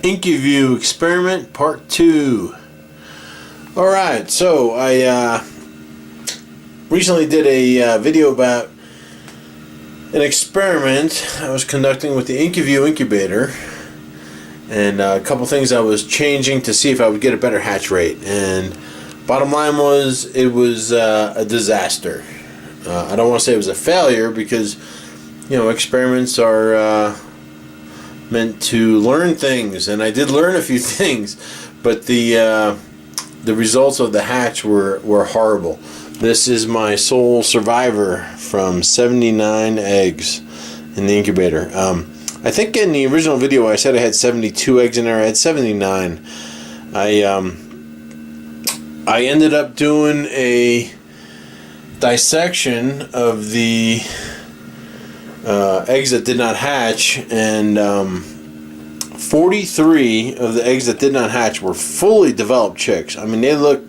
IncuView experiment part 2. Alright, so I recently did a video about an experiment I was conducting with the IncuView Incubator, and a couple things I was changing to see if I would get a better hatch rate. And bottom line was, it was a disaster. I don't want to say it was a failure, because experiments are meant to learn things, and I did learn a few things, but the results of the hatch were horrible. This is my sole survivor from 79 eggs in the incubator. I think in the original video I said I had 72 eggs in there. I had 79. I ended up doing a dissection of the eggs that did not hatch, and 43 of the eggs that did not hatch were fully developed chicks. I mean, they looked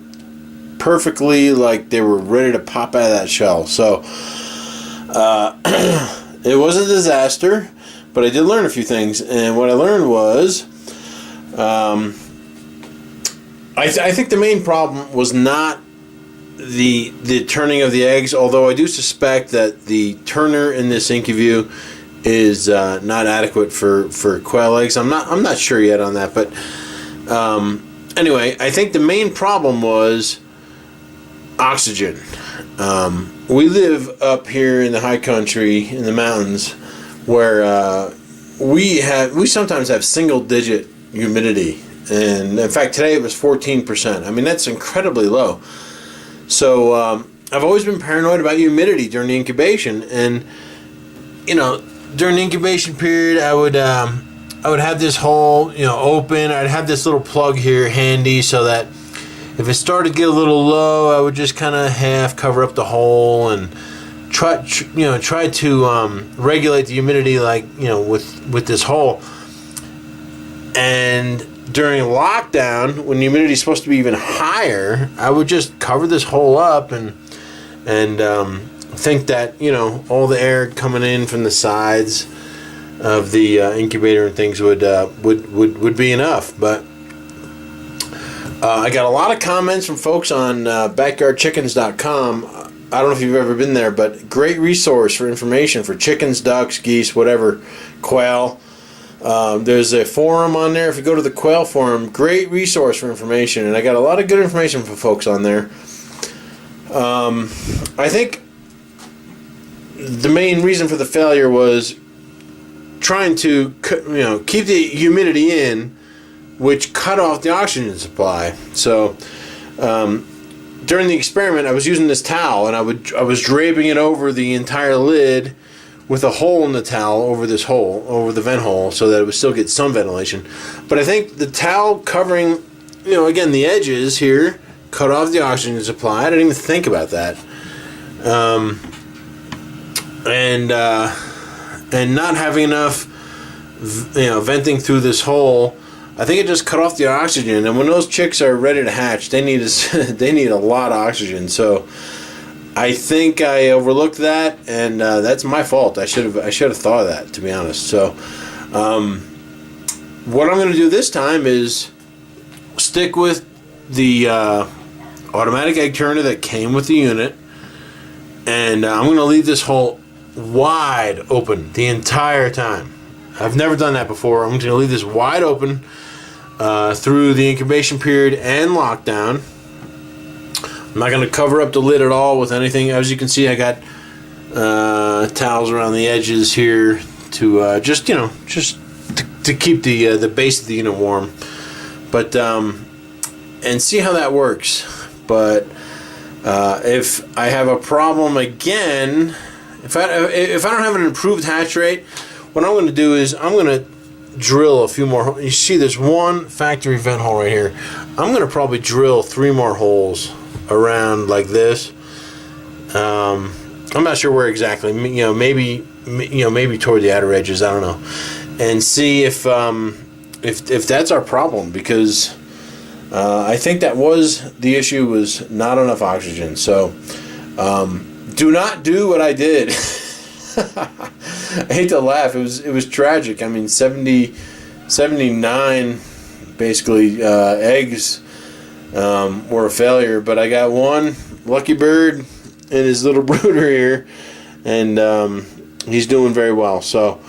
perfectly like they were ready to pop out of that shell. So it was a disaster, but I did learn a few things. And what I learned was, I think the main problem was not the turning of the eggs, although I do suspect that the turner in this IncuView is not adequate for quail eggs. I'm not sure yet on that, but anyway, I think the main problem was oxygen. We live up here in the high country, in the mountains, where we sometimes have single-digit humidity, and in fact today it was 14%. I mean, that's incredibly low. So I've always been paranoid about humidity during the incubation, and during the incubation period, I would have this hole open. I'd have this little plug here handy, so that if it started to get a little low, I would just kind of half cover up the hole and try to regulate the humidity, like with this hole. And during lockdown, when the humidity is supposed to be even higher, I would just cover this hole up and think that all the air coming in from the sides of the incubator and things would be enough. But I got a lot of comments from folks on backyardchickens.com. I don't know if you've ever been there, but great resource for information for chickens, ducks, geese, whatever, quail. There's a forum on there. If you go to the Quail forum, great resource for information, and I got a lot of good information for folks on there. I think the main reason for the failure was trying to keep the humidity in, which cut off the oxygen supply. So during the experiment, I was using this towel, and I was draping it over the entire lid with a hole in the towel over this hole, over the vent hole, so that it would still get some ventilation. But I think the towel covering, again, the edges here, cut off the oxygen supply. I didn't even think about that. And not having enough, venting through this hole, I think it just cut off the oxygen. And when those chicks are ready to hatch, they need a lot of oxygen. So I think I overlooked that, and that's my fault. I should have thought of that, to be honest. So what I'm going to do this time is stick with the automatic egg turner that came with the unit, and I'm going to leave this hole wide open the entire time. I've never done that before. I'm going to leave this wide open through the incubation period and lockdown. I'm not going to cover up the lid at all with anything. As you can see, I got towels around the edges here to just to keep the base of the unit warm. But and see how that works. But if I have a problem again, if I don't have an improved hatch rate, what I'm going to do is I'm going to drill a few more. You see, there's one factory vent hole right here. I'm going to probably drill 3 more holes around like this. I'm not sure where exactly. Maybe toward the outer edges. I don't know, and see if that's our problem, because I think that was the issue, was not enough oxygen. So do not do what I did. I hate to laugh. It was tragic. I mean, 70 79 basically eggs were a failure, but I got one lucky bird and his little brooder here, and he's doing very well. So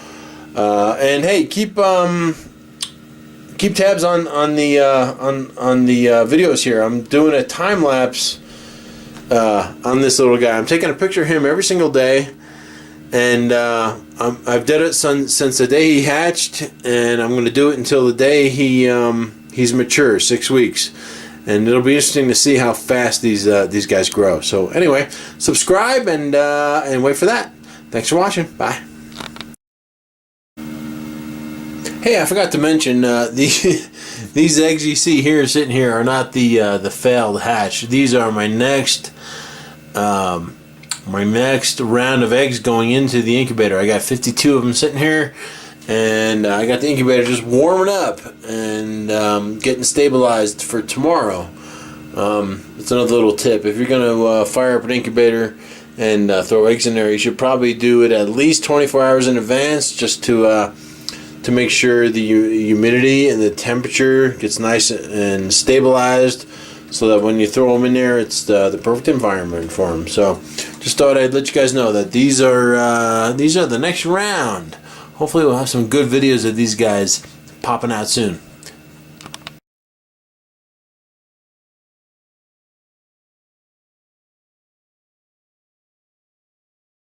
and hey, keep tabs on the videos here. I'm doing a time lapse on this little guy. I'm taking a picture of him every single day, and I've done it since the day he hatched, and I'm going to do it until the day he's mature, 6 weeks. And it'll be interesting to see how fast these guys grow. So anyway, subscribe and wait for that. Thanks for watching. Bye. Hey, I forgot to mention these eggs you see here sitting here are not the failed hatch. These are my next round of eggs going into the incubator. I got 52 of them sitting here, and I got the incubator just warming up and getting stabilized for tomorrow. It's another little tip. If you're going to fire up an incubator and throw eggs in there, you should probably do it at least 24 hours in advance, just to make sure the humidity and the temperature gets nice and stabilized, so that when you throw them in there, it's the perfect environment for them. So just thought I'd let you guys know that these are the next round. Hopefully we'll have some good videos of these guys popping out soon.